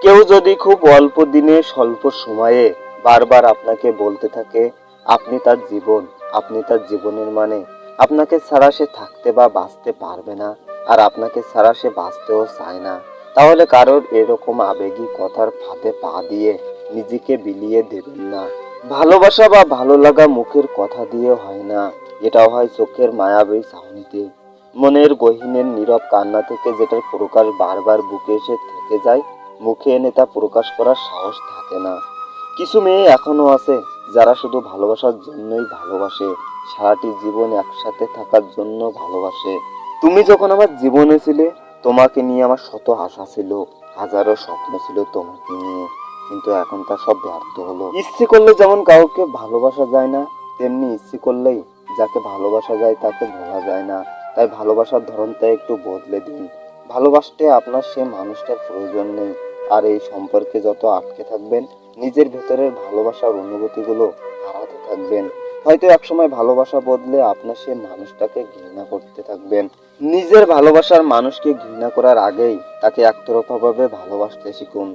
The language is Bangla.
কেউ যদি খুব অল্প দিনে স্বল্প সময়ে বারবার আপনাকে বলতে থাকে আপনি তার জীবন, আপনি তার জীবনের মানে, আপনাকে ছাড়া সে থাকতে বা বাঁচতে পারবে না, আর আপনাকে ছাড়া সে বাঁচতেও চায় না, তাহলে কারোর এরকম আবেগী কথার ফাঁদে পা দিয়ে নিজেকে বিলিয়ে দেবেন না। ভালোবাসা বা ভালো লাগা মুখের কথা দিয়ে হয় না, এটাও হয় চোখের মায়াবী চাহনিতে, মনের গহীনের নীরব কান্না থেকে, যেটার প্রকাশ বারবার বুকে এসে থেকে যায়, মুখে এনে তা প্রকাশ করার সাহস থাকে না। কিছু মেয়ে এখনো আছে যারা শুধু ভালোবাসার জন্যই ভালোবাসে, সারাটি জীবন একসাথে থাকার জন্য ভালোবাসে। তুমি যখন আমার জীবনে ছিলে, তোমাকে নিয়ে আমার শত আশা ছিল, হাজারো স্বপ্ন ছিল তোমাকে নিয়ে, কিন্তু এখন তা সব ব্যর্থ হলো। ইচ্ছে করলে যেমন কাউকে ভালোবাসা যায় না, তেমনি ইচ্ছে করলেই যাকে ভালোবাসা যায় তাকে ভোলা যায় না। তাই ভালোবাসার ধরনটা একটু বদলে দিন। ভালোবাসতে আপনার সে মানুষটার প্রয়োজন নেই। আর এই সম্পর্কে যত আটকে থাকবেন, নিজের ভেতরের ভালোবাসার অনুভূতিগুলো হারাতে থাকবেন। হয়তো একসময় ভালোবাসা বদলে আপনার সে মানুষটাকে ঘৃণা করতে থাকবেন। নিজের ভালোবাসার মানুষকে ঘৃণা করার আগেই তাকে একতরফাভাবে ভালোবাসতে শিখুন।